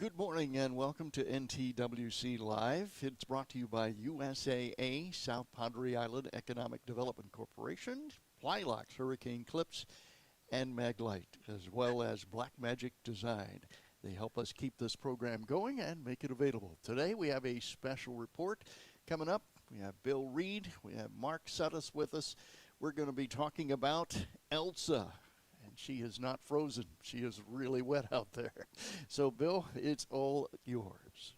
Good morning and welcome to NTWC Live. It's brought to you by USAA, South Padre Island Economic Development Corporation, Plylox Hurricane Clips, and Maglite, as well as Blackmagic Design. They help us keep this program going and make it available. Today we have a special report coming up. We have Bill Reed, we have Mark Suttis with us. We're going to be talking about Elsa. And she is not frozen. She is really wet out there. So, Bill, it's all yours.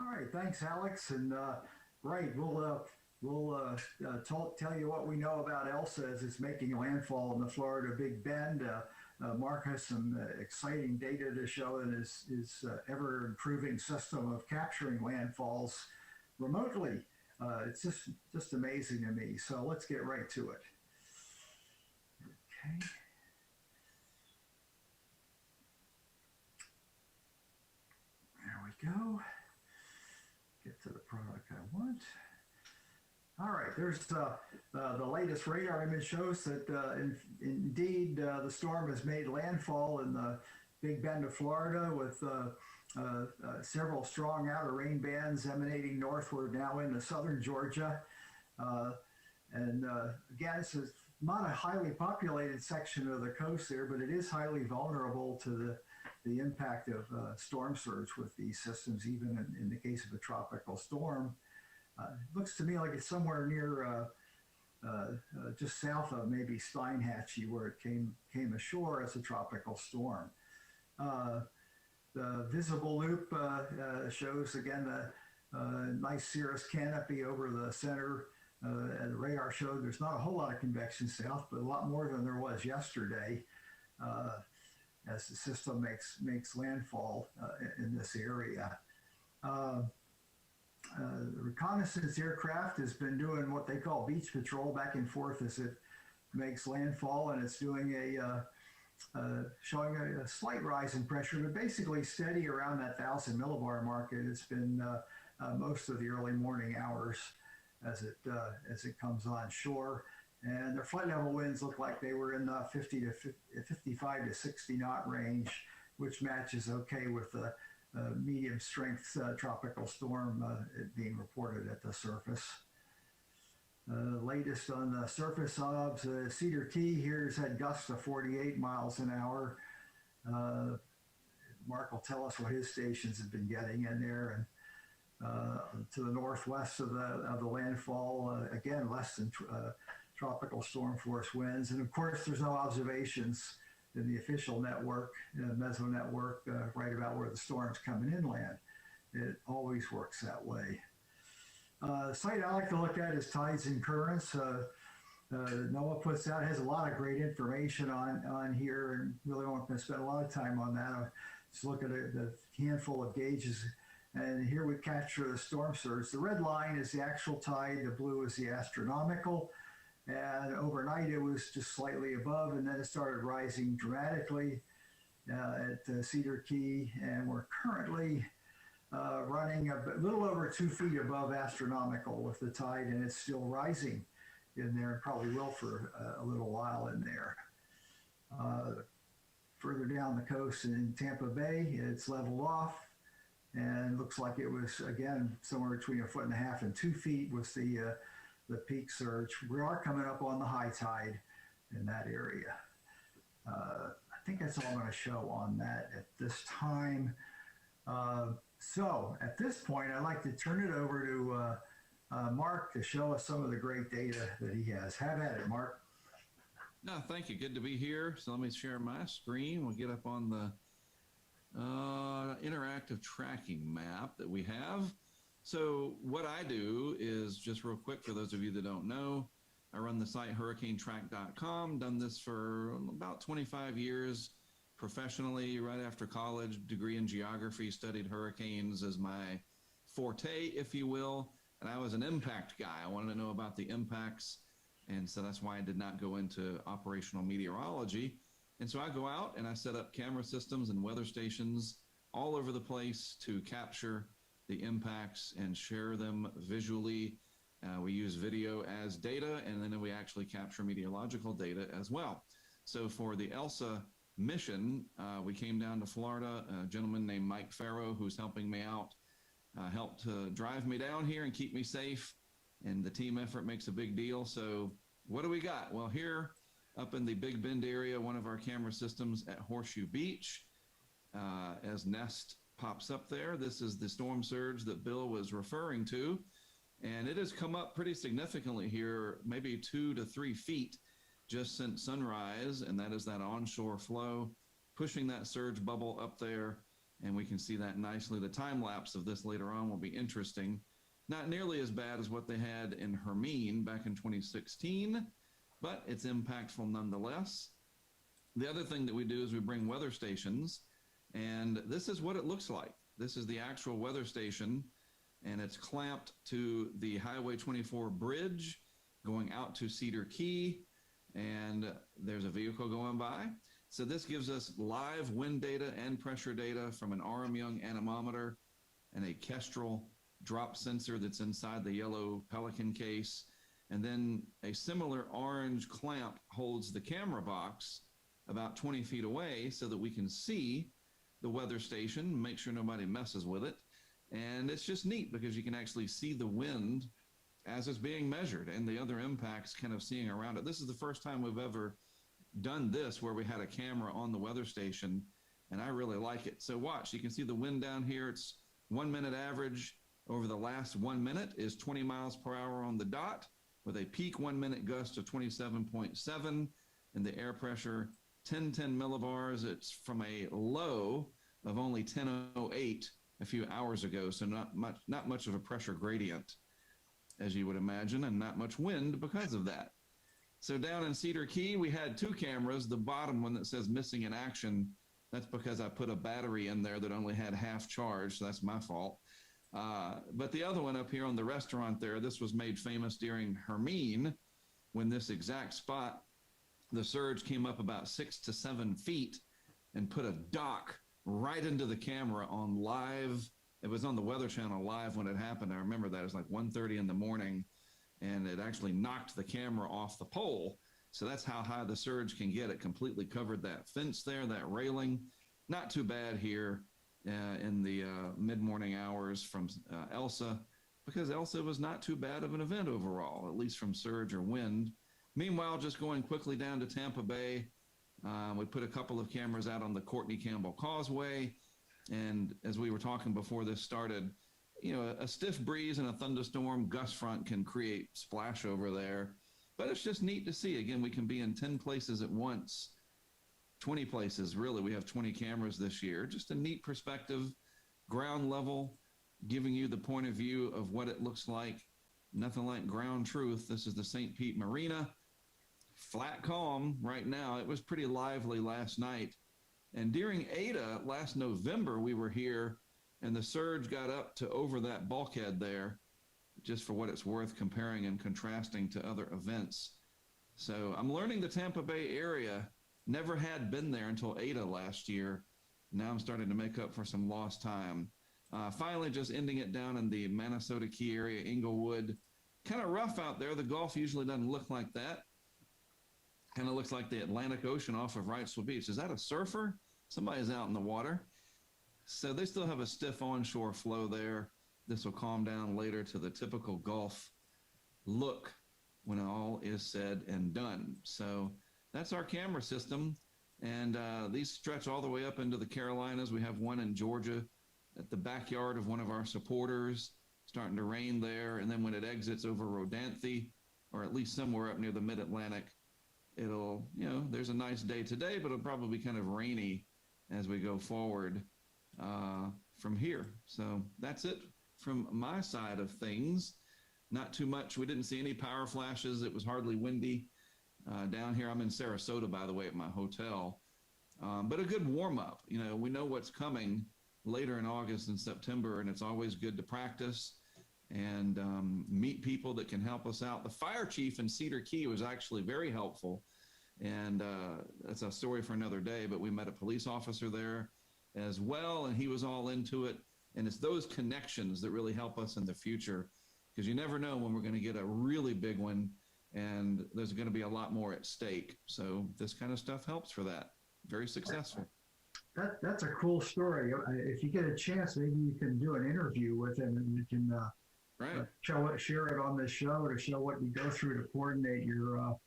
All right, thanks, Alex. And right, we'll tell you what we know about Elsa as it's making landfall in the Florida Big Bend. Mark has some exciting data to show in his ever-improving system of capturing landfalls remotely. It's just amazing to me. So let's get right to it. Okay. Go get to the product I want. All right, there's the latest radar image shows that indeed the storm has made landfall in the Big Bend of Florida with several strong outer rain bands emanating northward now into southern Georgia. Again, this is not a highly populated section of the coast there, but it is highly vulnerable to the impact of storm surge with these systems, even in the case of a tropical storm. It looks to me like it's somewhere near just south of maybe Steinhatchee, where it came ashore as a tropical storm. The visible loop shows again the nice cirrus canopy over the center. And the radar showed there's not a whole lot of convection south, but a lot more than there was yesterday. As the system makes landfall in this area. The reconnaissance aircraft has been doing what they call beach patrol back and forth as it makes landfall, and it's doing showing a slight rise in pressure, but basically steady around that 1,000 millibar mark. It's been most of the early morning hours as it comes on shore. And their flight level winds look like they were in the 55 to 60 knot range, which matches okay with the medium strength tropical storm being reported at the surface. Latest on the surface obs, Cedar Key here has had gusts of 48 miles an hour. Mark will tell us what his stations have been getting in there. And to the northwest of the landfall, again, less than tropical storm force winds. And of course, there's no observations in the official network, meso network, right about where the storm's coming inland. It always works that way. The site I like to look at is tides and currents. NOAA puts out, has a lot of great information on here, and really won't spend a lot of time on that. I'll just look at the handful of gauges. And here we capture the storm surge. The red line is the actual tide, the blue is the astronomical. And overnight it was just slightly above, and then it started rising dramatically at Cedar Key, and we're currently running a little over 2 feet above astronomical with the tide, and it's still rising in there, and probably will for a little while in there. Further down the coast in Tampa Bay, it's leveled off, and looks like it was, again, somewhere between 1.5 feet and 2 feet was the peak surge. We are coming up on the high tide in that area. I think that's all I'm going to show on that at this time. So at this point, I'd like to turn it over to Mark to show us some of the great data that he has. Have at it, Mark. No, thank you. Good to be here. So let me share my screen. We'll get up on the interactive tracking map that we have. So what I do is, just real quick, for those of you that don't know, I run the site hurricanetrack.com, done this for about 25 years professionally, right after college, degree in geography, studied hurricanes as my forte, if you will. And I was an impact guy. I wanted to know about the impacts. And so that's why I did not go into operational meteorology. And so I go out and I set up camera systems and weather stations all over the place to capture the impacts and share them visually. We use video as data, and then we actually capture meteorological data as well. So for the Elsa mission, we came down to Florida. A gentleman named Mike Farrow, who's helping me out, helped to drive me down here and keep me safe. And the team effort makes a big deal. So what do we got? Well, here up in the Big Bend area, one of our camera systems at Horseshoe Beach, as Nest pops up there. This is the storm surge that Bill was referring to. And it has come up pretty significantly here, maybe 2 to 3 feet just since sunrise. And that is that onshore flow pushing that surge bubble up there. And we can see that nicely. The time lapse of this later on will be interesting. Not nearly as bad as what they had in Hermine back in 2016, but it's impactful nonetheless. The other thing that we do is we bring weather stations, and this is what it looks like. This is the actual weather station, and it's clamped to the Highway 24 bridge going out to Cedar Key, and there's a vehicle going by. So this gives us live wind data and pressure data from an R.M. Young anemometer and a Kestrel drop sensor that's inside the yellow Pelican case. And then a similar orange clamp holds the camera box about 20 feet away so that we can see the weather station, make sure nobody messes with it. And it's just neat because you can actually see the wind as it's being measured and the other impacts kind of seeing around it. This is the first time we've ever done this where we had a camera on the weather station, and I really like it. So watch, you can see the wind down here. It's 1 minute average over the last 1 minute is 20 miles per hour on the dot, with a peak 1 minute gust of 27.7, and the air pressure 1010 millibars. It's from a low of only 1008 a few hours ago, so not much of a pressure gradient, as you would imagine, and not much wind because of that. So down in Cedar Key, we had 2 cameras. The bottom one that says missing in action, that's because I put a battery in there that only had half charge, so that's my fault. But the other one up here on the restaurant there, this was made famous during Hermine, when this exact spot, the surge came up about 6 to 7 feet and put a dock right into the camera on live. It was on the Weather Channel live when it happened. I remember that. It was like 1:30 in the morning, and it actually knocked the camera off the pole. So that's how high the surge can get. It completely covered that fence there, that railing. Not too bad here in the mid-morning hours from Elsa, because Elsa was not too bad of an event overall, at least from surge or wind. Meanwhile, just going quickly down to Tampa Bay, we put a couple of cameras out on the Courtney Campbell Causeway. And as we were talking before this started, you know, a stiff breeze and a thunderstorm gust front can create splash over there. But it's just neat to see. Again, we can be in 10 places at once, 20 places, really. We have 20 cameras this year. Just a neat perspective, ground level, giving you the point of view of what it looks like. Nothing like ground truth. This is the St. Pete Marina. Flat calm right now. It was pretty lively last night. And during Ada last November, we were here, and the surge got up to over that bulkhead there, just for what it's worth, comparing and contrasting to other events. So I'm learning the Tampa Bay area. Never had been there until Ada last year. Now I'm starting to make up for some lost time. Finally, just ending it down in the Minnesota Key area, Inglewood. Kind of rough out there. The Gulf usually doesn't look like that. Kind of looks like the Atlantic Ocean off of Wrightsville Beach. Is that a surfer? Somebody's out in the water. So they still have a stiff onshore flow there. This will calm down later to the typical Gulf look when all is said and done. So that's our camera system. And these stretch all the way up into the Carolinas. We have one in Georgia at the backyard of one of our supporters, starting to rain there. And then when it exits over Rodanthe, or at least somewhere up near the mid-Atlantic, it'll, you know, there's a nice day today, but it'll probably be kind of rainy as we go forward from here. So that's it from my side of things. Not too much. We didn't see any power flashes. It was hardly windy down here. I'm in Sarasota, by the way, at my hotel. But a good warm-up. You know, we know what's coming later in August and September, and it's always good to practice and meet people that can help us out. The fire chief in Cedar Key was actually very helpful, and that's a story for another day, but we met a police officer there as well, and he was all into it. And it's those connections that really help us in the future, because you never know when we're going to get a really big one, and there's going to be a lot more at stake. So this kind of stuff helps for that. very successful. That's a cool story. If you get a chance, maybe you can do an interview with him, and you can Right. share it on the show to show what you go through to coordinate your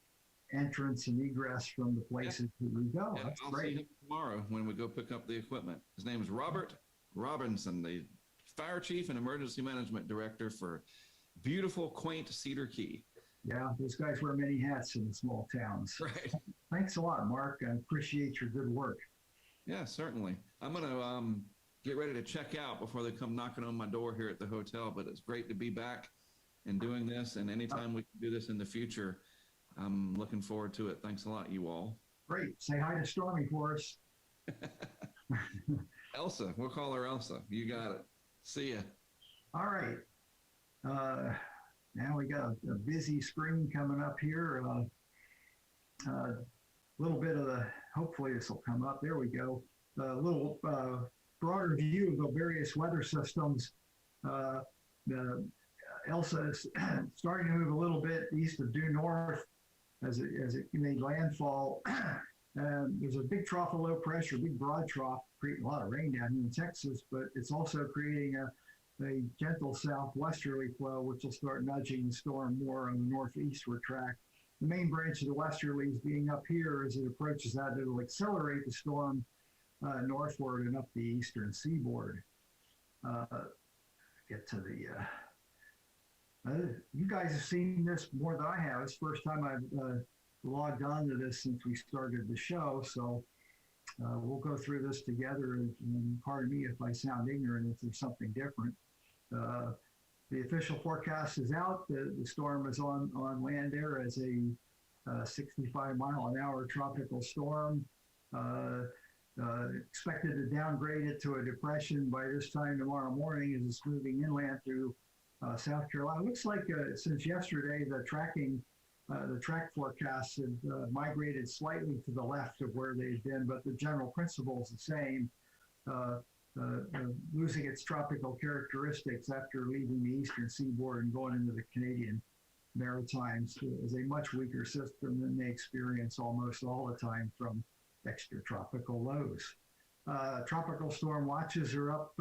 entrance and egress from the places that we go. Yeah, That's I'll great. see him tomorrow when we go pick up the equipment. His name is Robert Robinson, the Fire Chief and Emergency Management Director for beautiful, quaint Cedar Key. Yeah, those guys wear many hats in the small towns. Right. Thanks a lot, Mark. I appreciate your good work. Yeah, certainly. I'm going to get ready to check out before they come knocking on my door here at the hotel, but it's great to be back and doing this. And anytime we can do this in the future, I'm looking forward to it. Thanks a lot, you all. Great. Say hi to Stormy for us. Elsa, we'll call her Elsa. You got it. See ya. All right. Now we got a busy spring coming up here. A little bit of hopefully this will come up. There we go. A little broader view of the various weather systems. Elsa is starting to move a little bit east of due north as it made landfall. There's a big trough of low pressure, big broad trough, creating a lot of rain down here in Texas, but it's also creating a gentle southwesterly flow, which will start nudging the storm more on the northeastward track. The main branch of the westerlies being up here as it approaches that, it'll accelerate the storm northward and up the eastern seaboard. Get to the, you guys have seen this more than I have. It's the first time I've logged on to this since we started the show. So we'll go through this together, and pardon me if I sound ignorant if there's something different. The official forecast is out. The storm is on land there as a 65-mile-an-hour tropical storm. Expected to downgrade it to a depression by this time tomorrow morning as it's moving inland through South Carolina. It looks like since yesterday, the track forecasts have migrated slightly to the left of where they've been, but the general principle is the same. Losing its tropical characteristics after leaving the eastern seaboard and going into the Canadian Maritimes is a much weaker system than they experience almost all the time from extratropical lows. Tropical storm watches are up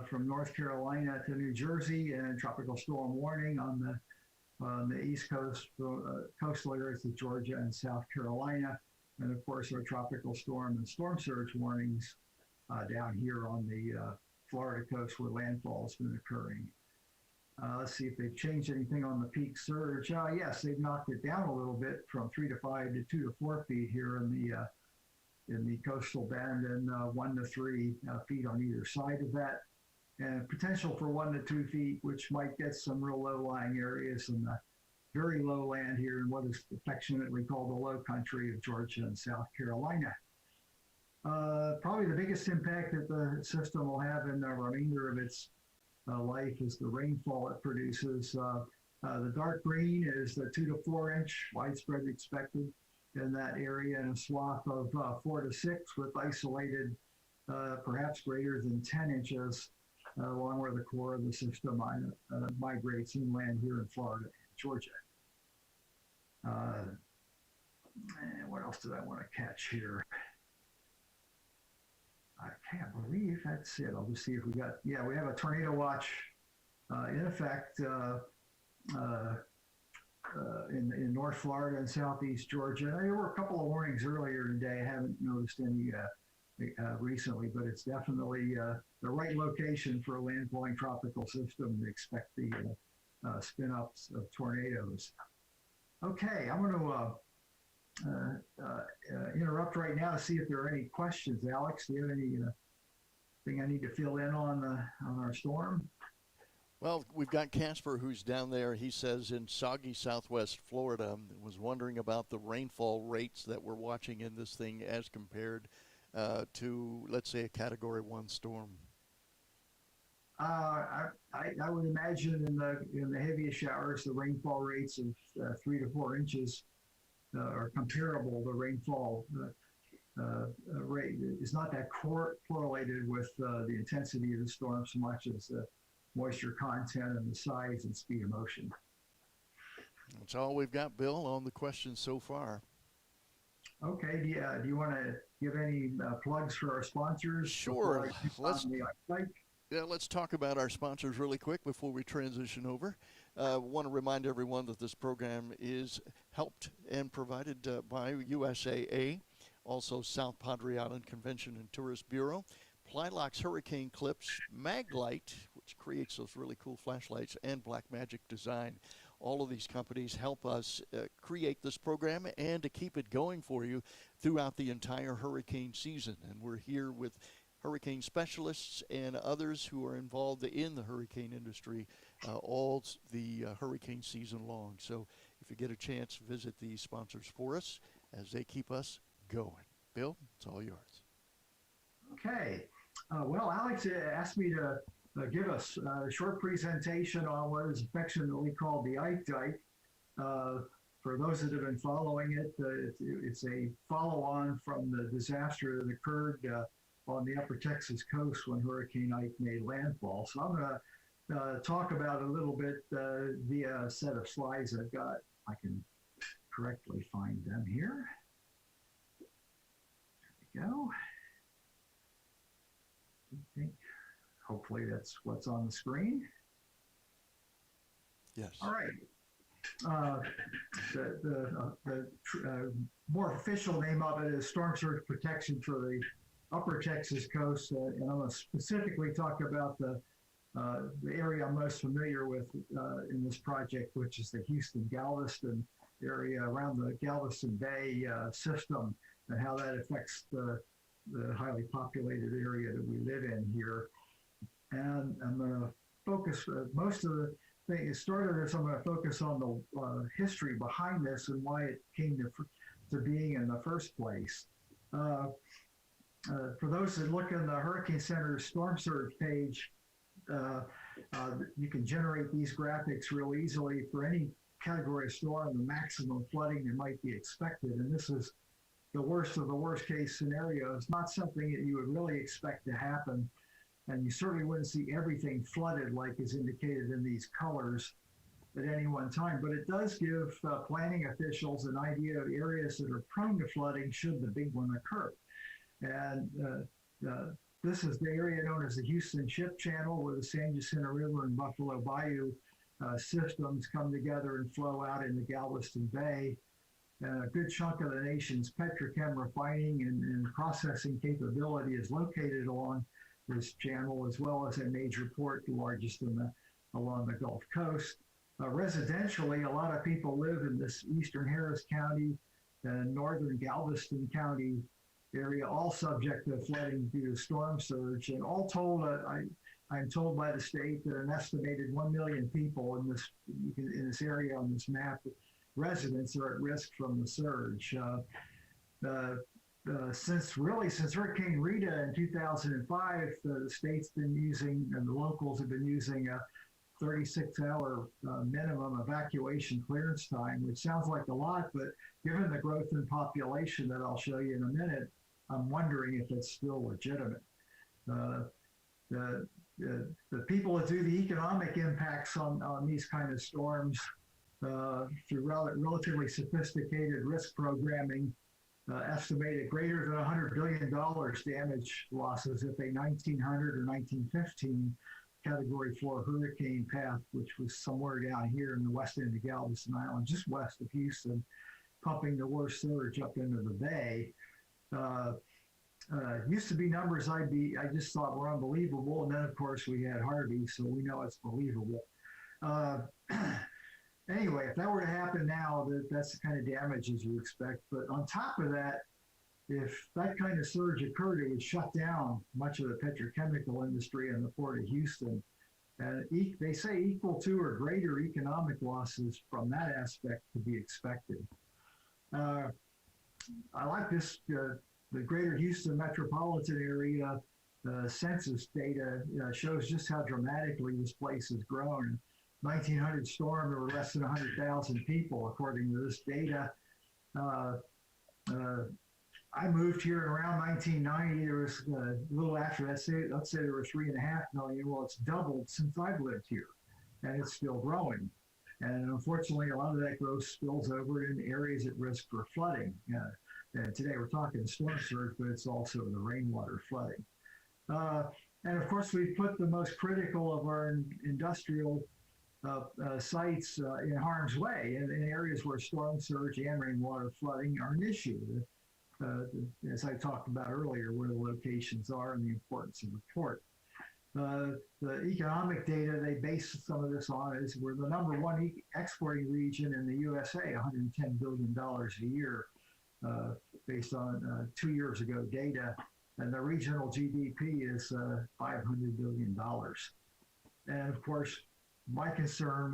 from North Carolina to New Jersey, and tropical storm warning on the east coast, coastal areas of Georgia and South Carolina. And of course, our tropical storm and storm surge warnings down here on the Florida coast where landfall has been occurring. Let's see if they've changed anything on the peak surge. Yes, they've knocked it down a little bit from 3 to 5 to 2 to 4 feet here in the coastal bend, and 1 to 3 feet on either side of that. And potential for 1 to 2 feet, which might get some real low-lying areas in the very low land here in what is affectionately called the low country of Georgia and South Carolina. Probably the biggest impact that the system will have in the remainder of its life is the rainfall it produces. The dark green is the 2 to 4 inch widespread expected in that area, in a swath of 4 to 6 with isolated perhaps greater than 10 inches along where the core of the system migrates inland here in Florida and Georgia. And what else did I want to catch here? I can't believe that's it. I'll just see if we got, we have a tornado watch in effect in North Florida and Southeast Georgia. There were a couple of warnings earlier today. I haven't noticed any recently, but it's definitely the right location for a landfalling tropical system to expect the spin-ups of tornadoes. Okay, I'm going to interrupt right now to see if there are any questions. Alex, do you have anything I need to fill in on our storm? Well, we've got Casper who's down there. He says in soggy southwest Florida, was wondering about the rainfall rates that we're watching in this thing as compared to, let's say, a Category 1 storm. I would imagine in the heaviest showers, the rainfall rates of 3 to 4 inches are comparable. The rainfall rate is not that correlated with the intensity of the storm so much as the moisture content and the size and speed of motion. That's all we've got, Bill, on the questions so far. Okay. Do you want to give any plugs for our sponsors? Sure. Let's Like, Yeah, let's talk about our sponsors really quick before we transition over. Want to remind everyone that this program is helped and provided by USAA, also South Padre Island Convention and Tourist Bureau, Plylock's Hurricane Clips, Maglite, which creates those really cool flashlights, and Blackmagic Design. All of these companies help us create this program and to keep it going for you throughout the entire hurricane season. And we're here with hurricane specialists and others who are involved in the hurricane industry all the hurricane season long. So if you get a chance, visit these sponsors for us as they keep us going. Bill, it's all yours. okay. Well, Alex asked me to give us a short presentation on what is affectionately called the Ike Dike. For those that have been following it, it's a follow-on from the disaster that occurred on the upper Texas coast when Hurricane Ike made landfall. So I'm going to talk about a little bit via a set of slides I've got. I can correctly find them here. There we go. Okay. Hopefully that's what's on the screen. Yes. All right. The more official name of it is Storm Surge Protection for the Upper Texas Coast, and I'm going to specifically talk about the area I'm most familiar with in this project, which is the Houston-Galveston area around the Galveston Bay system, and how that affects the highly populated area that we live in here. And I'm going to focus most of the thing. It started as I'm going to focus on the history behind this and why it came to being in the first place. For those that look in the Hurricane Center's Storm Surge page, you can generate these graphics real easily for any category of storm, the maximum flooding that might be expected. And this is the worst of the worst case scenarios, not something that you would really expect to happen. And you certainly wouldn't see everything flooded like is indicated in these colors at any one time. But it does give planning officials an idea of areas that are prone to flooding should the big one occur. And this is the area known as the Houston Ship Channel, where the San Jacinto River and Buffalo Bayou systems come together and flow out into Galveston Bay. A good chunk of the nation's petrochem refining and processing capability is located along this channel, as well as a major port, the largest along the Gulf Coast. Residentially, a lot of people live in this eastern Harris County and northern Galveston County area, all subject to flooding due to storm surge. And all told, I'm told by the state that an estimated 1 million people in this area on this map, residents, are at risk from the surge. Since Hurricane Rita in 2005, the state's been using, and the locals have been using a 36-hour minimum evacuation clearance time, which sounds like a lot, but given the growth in population that I'll show you in a minute, I'm wondering if it's still legitimate. The people that do the economic impacts on these kind of storms through relatively sophisticated risk programming estimated greater than $100 billion damage losses if a 1900 or 1915 Category 4 hurricane path, which was somewhere down here in the west end of Galveston Island, just west of Houston, pumping the worst surge up into the bay. Used to be numbers I just thought were unbelievable, and then of course we had Harvey, so we know it's believable. Anyway, if that were to happen now, that's the kind of damages you expect. But on top of that, if that kind of surge occurred, it would shut down much of the petrochemical industry in the port of Houston. And they say equal to or greater economic losses from that aspect to be expected. I like this, the greater Houston metropolitan area census data shows just how dramatically this place has grown. 1900 storm, there were less than 100,000 people, according to this data. I moved here in around 1990. There was a little after that, let's say there were 3.5 million. Well, it's doubled since I've lived here, and it's still growing. And unfortunately, a lot of that growth spills over in areas at risk for flooding. And today we're talking storm surge, but it's also the rainwater flooding. And of course, we've put the most critical of our industrial sites in harm's way in areas where storm surge and rainwater flooding are an issue. As I talked about earlier, where the locations are and the importance of the port. The economic data they base some of this on is we're the number one exporting region in the USA, $110 billion a year, based on 2 years ago data. And the regional GDP is $500 billion. And of course, my concern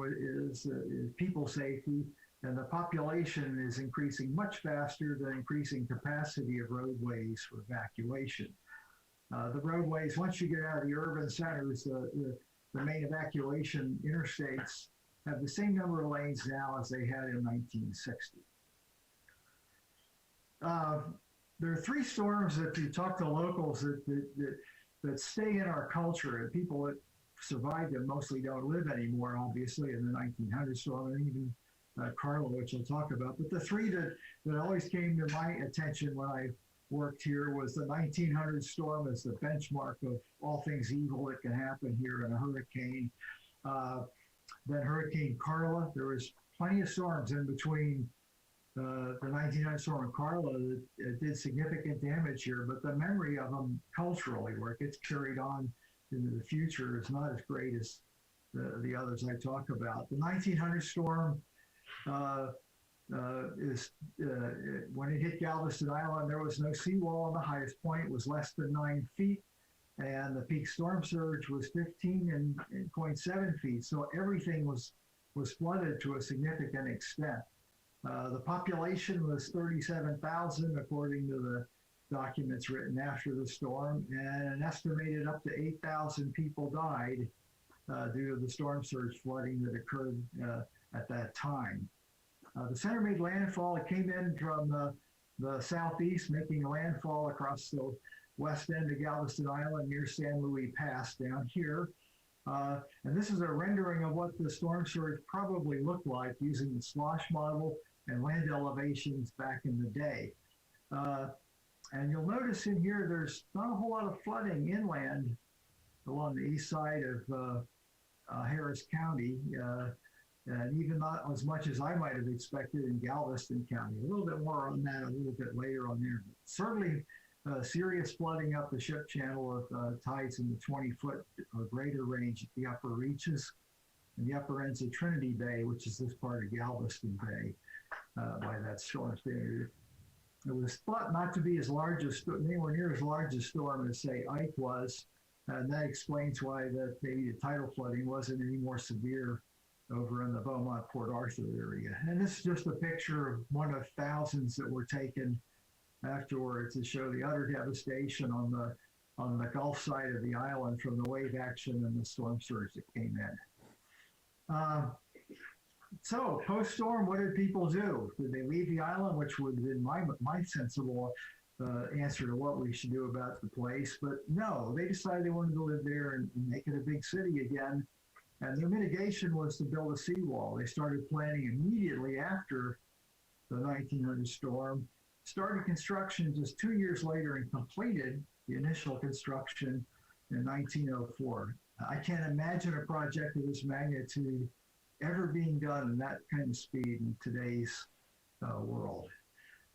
is people safety, and the population is increasing much faster than increasing capacity of roadways for evacuation. The roadways, once you get out of the urban centers, the main evacuation interstates have the same number of lanes now as they had in 1960. There are three storms that, if you talk to locals, that stay in our culture, and people that survived them mostly don't live anymore, obviously, in the 1900 storm, and even Carla, which I'll talk about. But the three that always came to my attention when I worked here was the 1900 storm as the benchmark of all things evil that can happen here in a hurricane. Then Hurricane Carla, there was plenty of storms in between the 1900 storm and Carla that did significant damage here, but the memory of them culturally, where it gets carried on into the future, is not as great as the others I talk about. The 1900 storm when it hit Galveston Island, there was no seawall on the highest point. It was less than 9 feet, and the peak storm surge was 15.7 feet. So everything was flooded to a significant extent. The population was 37,000, according to the documents written after the storm, and an estimated up to 8,000 people died due to the storm surge flooding that occurred at that time. The center made landfall. It came in from the southeast, making a landfall across the west end of Galveston Island near San Luis Pass down here. And this is a rendering of what the storm surge probably looked like using the slosh model and land elevations back in the day. And you'll notice in here, there's not a whole lot of flooding inland along the east side of Harris County, and even not as much as I might have expected in Galveston County. A little bit more on that a little bit later on there. Certainly serious flooding up the ship channel of tides in the 20-foot or greater range at the upper reaches and the upper ends of Trinity Bay, which is this part of Galveston Bay, by that storm standard. It was thought not to be as large as anywhere near as large a storm as, say, Ike was, and that explains why maybe the tidal flooding wasn't any more severe over in the Beaumont Port Arthur area. And this is just a picture of one of thousands that were taken afterwards to show the utter devastation on the Gulf side of the island from the wave action and the storm surge that came in. So post-storm, what did people do? Did they leave the island, which would have been my sensible answer to what we should do about the place? But no, they decided they wanted to live there and make it a big city again. And their mitigation was to build a seawall. They started planning immediately after the 1900 storm, started construction just 2 years later, and completed the initial construction in 1904. I can't imagine a project of this magnitude ever being done in that kind of speed in today's world.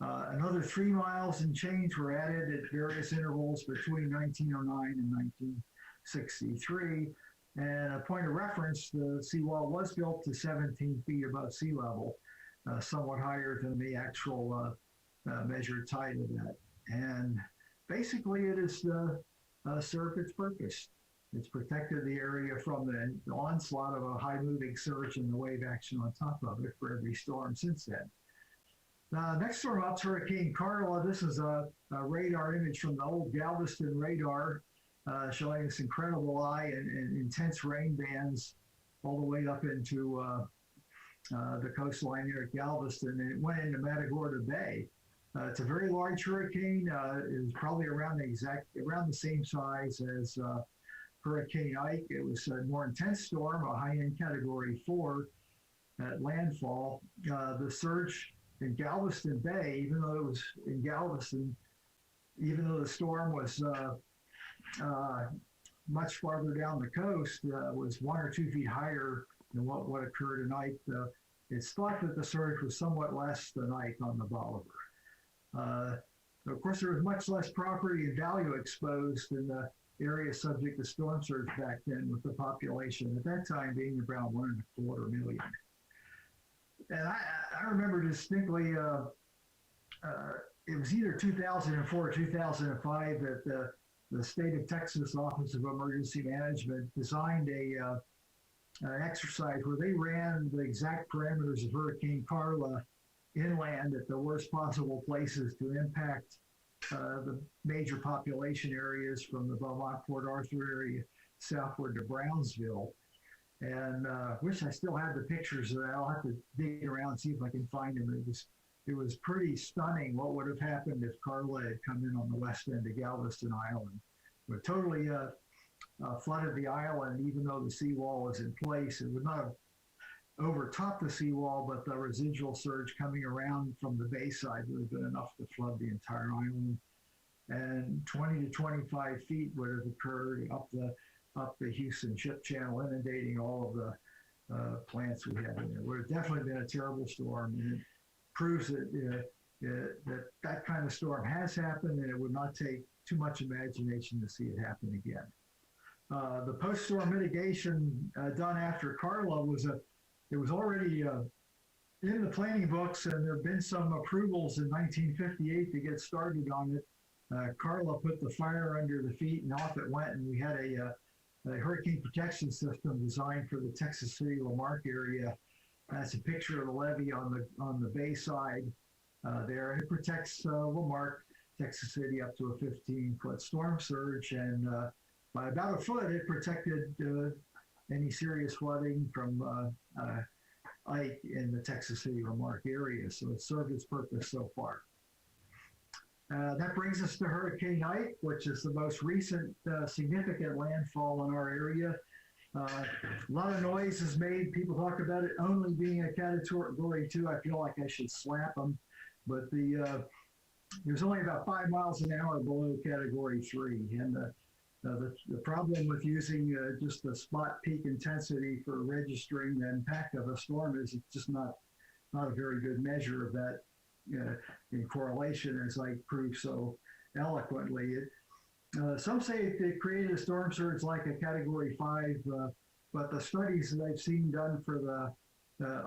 Another 3 miles and change were added at various intervals between 1909 and 1963. And a point of reference, the seawall was built to 17 feet above sea level, somewhat higher than the actual measured tide of that. And basically it has served its purpose. It's protected the area from the onslaught of a high-moving surge and the wave action on top of it for every storm since then. Next storm up is Hurricane Carla. This is a radar image from the old Galveston radar, showing this incredible eye and intense rain bands all the way up into the coastline here at Galveston, and it went into Matagorda Bay. It's a very large hurricane. It was probably around the same size as Hurricane Ike. It was a more intense storm, a high-end Category 4 at landfall. The surge in Galveston Bay, even though it was in Galveston, even though the storm was much farther down the coast, was 1 or 2 feet higher than what occurred tonight. It's thought that the surge was somewhat less tonight on the Bolivar. Of course, there was much less property and value exposed in the area subject to storm surge back then, with the population at that time being around 1.25 million. And I remember distinctly, it was either 2004 or 2005 that the State of Texas Office of Emergency Management designed an exercise where they ran the exact parameters of Hurricane Carla inland at the worst possible places to impact the major population areas from the Beaumont-Port Arthur area southward to Brownsville. And wish I still had the pictures of that. I'll have to dig around and see if I can find them. It was pretty stunning what would have happened if Carla had come in on the west end of Galveston Island. It totally flooded the island, even though the seawall was in place. It would not have overtopped the seawall, but the residual surge coming around from the bayside would have been enough to flood the entire island. And 20 to 25 feet would have occurred up the Houston Ship Channel, inundating all of the plants we had in there. It would have definitely been a terrible storm, and it proves that that kind of storm has happened, and it would not take too much imagination to see it happen again. The post-storm mitigation done after Carla was already in the planning books, and there have been some approvals in 1958 to get started on it. Carla put the fire under the feet, and off it went, and we had a hurricane protection system designed for the Texas City Lamarck area. That's a picture of the levee on the bayside there, and it protects Lamarck, Texas City, up to a 15-foot storm surge, and by about a foot, it protected any serious flooding from Ike in the Texas City Lamarck area. So it served its purpose so far. That brings us to Hurricane Ike, which is the most recent significant landfall in our area. A lot of noise is made. People talk about it only being a Category 2. I feel like I should slap them. But there's only about 5 miles an hour below Category 3. And the problem with using just the spot peak intensity for registering the impact of a storm is it's just not a very good measure of that in correlation, as I proved so eloquently. Some say it created a storm surge like a Category 5, but the studies that I've seen done for the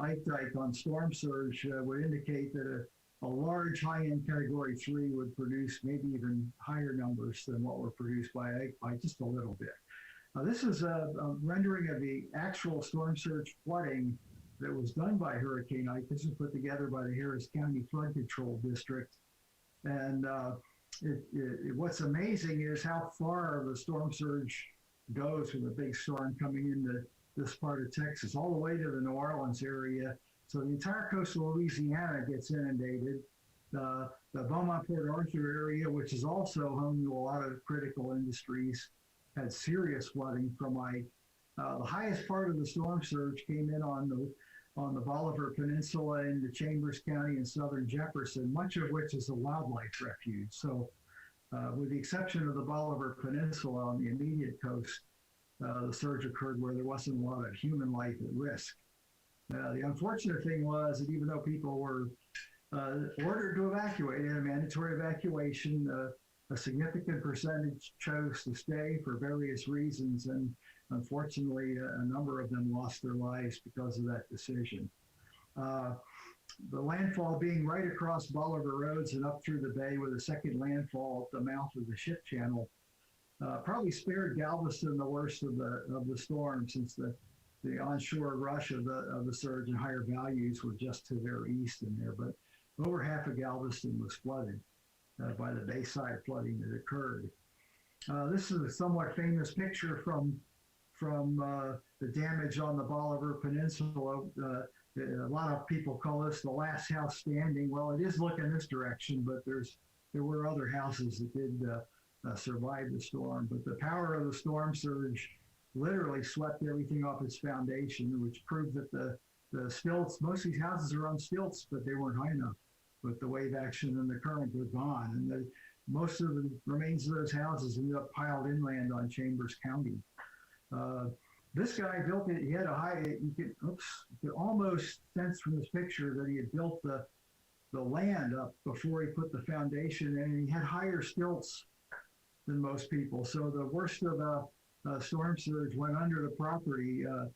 Ike Dike on storm surge would indicate that a large high-end Category 3 would produce maybe even higher numbers than what were produced by Ike by just a little bit. This is a rendering of the actual storm surge flooding that was done by Hurricane Ike. This was put together by the Harris County Flood Control District. And what's amazing is how far the storm surge goes with a big storm coming into this part of Texas, all the way to the New Orleans area. So the entire coastal Louisiana gets inundated. The Beaumont-Port Arthur area, which is also home to a lot of critical industries, had serious flooding from Ike. The highest part of the storm surge came in on the Bolivar Peninsula into Chambers County and southern Jefferson, much of which is a wildlife refuge. So with the exception of the Bolivar Peninsula on the immediate coast, the surge occurred where there wasn't a lot of human life at risk. The unfortunate thing was that even though people were ordered to evacuate in a mandatory evacuation, a significant percentage chose to stay for various reasons, and unfortunately, a number of them lost their lives because of that decision. The landfall being right across Bolivar Roads and up through the bay with a second landfall at the mouth of the Ship Channel probably spared Galveston the worst of the storm, since the onshore rush of the surge and higher values were just to their east in there. But over half of Galveston was flooded by the bayside flooding that occurred. This is a somewhat famous picture from the damage on the Bolivar Peninsula. A lot of people call this the last house standing. Well, it is looking this direction, but there were other houses that did survive the storm. But the power of the storm surge literally swept everything off its foundation, which proved that the stilts, most of these houses are on stilts, but they weren't high enough but the wave action and the current were gone. And most of the remains of those houses ended up piled inland on Chambers County. This guy built it. He had a high. You could almost sense from this picture that he had built the land up before he put the foundation in, and he had higher stilts than most people. So the worst of the storm surge went under the property. The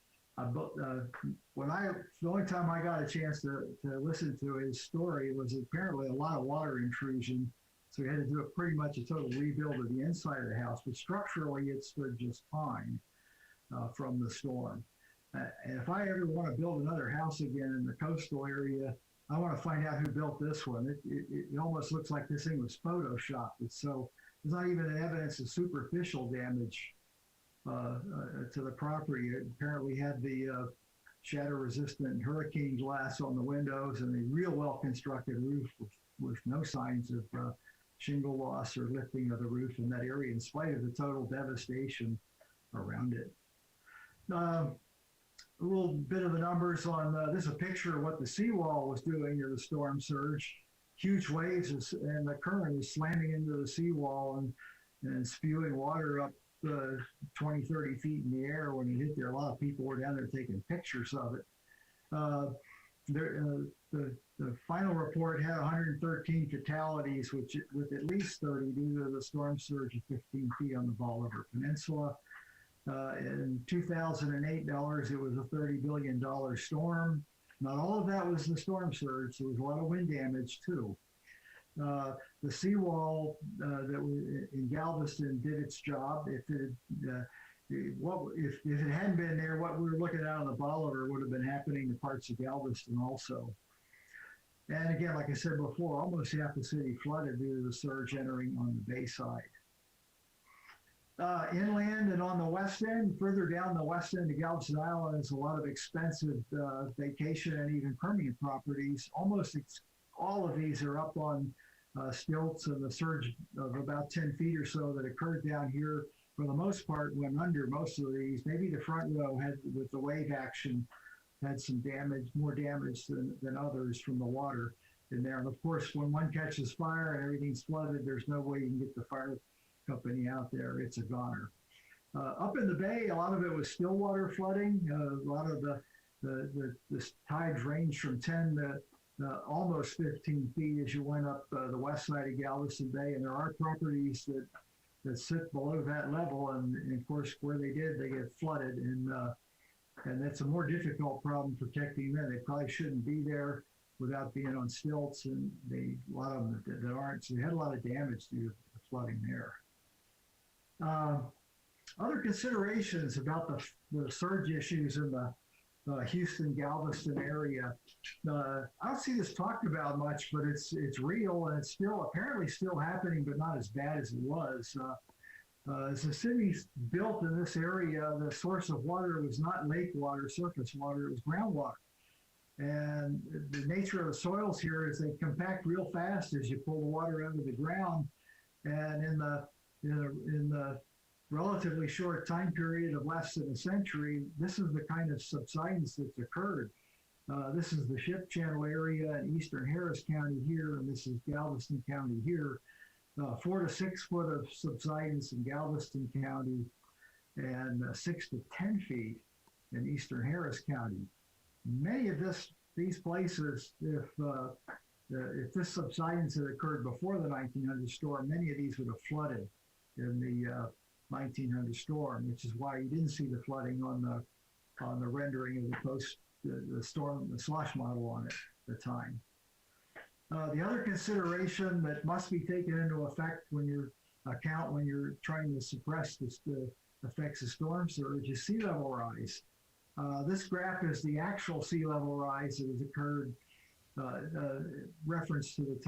only time I got a chance to listen to his story was apparently a lot of water intrusion. So he had to do pretty much a total rebuild of the inside of the house, but structurally it stood just fine from the storm. And if I ever want to build another house again in the coastal area, I want to find out who built this one. It almost looks like this thing was photoshopped. So there's not even evidence of superficial damage to the property. It apparently had the shatter-resistant hurricane glass on the windows and a real well-constructed roof with no signs of shingle loss or lifting of the roof in that area, in spite of the total devastation around it. A little bit of the numbers on this is a picture of what the seawall was doing near the storm surge. Huge waves and the current is slamming into the seawall and spewing water up 20, 30 feet in the air. When it hit there, a lot of people were down there taking pictures of it. The final report had 113 fatalities, with at least 30 due to the storm surge of 15 feet on the Bolivar Peninsula. In 2008 dollars, it was a $30 billion storm. Not all of that was the storm surge. There was a lot of wind damage too. The seawall that was in Galveston did its job. If it hadn't been there, what we were looking at on the Bolivar would have been happening to parts of Galveston also. And again, like I said before, almost half the city flooded due to the surge entering on the bay side. Inland and on the west end, further down the west end of Galveston Island, is a lot of expensive vacation and even permanent properties. Almost all of these are up on stilts, and the surge of about 10 feet or so that occurred down here, for the most part, went under most of these. Maybe the front row had, with the wave action, had some damage, more damage than others from the water in there. And of course, when one catches fire and everything's flooded, there's no way you can get the fire company out there. It's a goner. Up in the bay, a lot of it was still water flooding. A lot of the tides ranged from 10 to almost 15 feet as you went up the west side of Galveston Bay. And there are properties that sit below that level. And of course, where they did, they get flooded. And that's a more difficult problem protecting them. They probably shouldn't be there without being on stilts, and a lot of them that aren't. So they had a lot of damage due to the flooding there. Other considerations about the surge issues in the Houston, Galveston area. I don't see this talked about much, but it's real, and it's apparently still happening, but not as bad as it was. As the city's built in this area, the source of water was not lake water, surface water, it was groundwater. And the nature of the soils here is they compact real fast as you pull the water out of the ground. And in the relatively short time period of less than a century, this is the kind of subsidence that's occurred. This is the Ship Channel area in eastern Harris County here, and this is Galveston County here. 4 to 6 foot of subsidence in Galveston County, and 6 to 10 feet in eastern Harris County. Many of these places, if this subsidence had occurred before the 1900 storm, many of these would have flooded in the 1900 storm, which is why you didn't see the flooding on the rendering of the storm, the slosh model on it at the time. The other consideration that must be taken into effect when you're trying to suppress the effects of storm surge is sea level rise. This graph is the actual sea level rise that has occurred, reference to the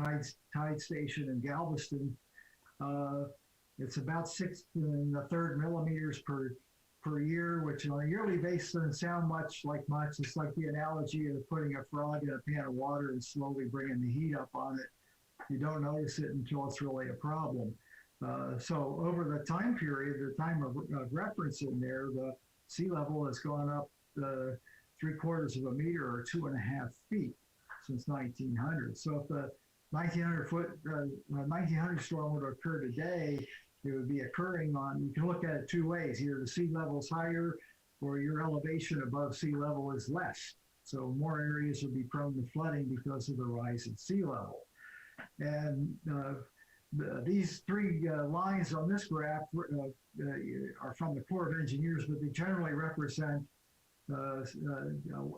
tide station in Galveston. It's about 6 1/3 millimeters per year, which on a yearly basis doesn't sound much. It's like the analogy of putting a frog in a pan of water and slowly bringing the heat up on it. You don't notice it until it's really a problem. So over the time period, the time of reference in there, the sea level has gone up 3/4 of a meter or 2.5 feet since 1900. So 1900 storm would occur today, it would be occurring on, you can look at it two ways. Either the sea level is higher or your elevation above sea level is less. So more areas will be prone to flooding because of the rise in sea level. And these three lines on this graph are from the Corps of Engineers, but they generally represent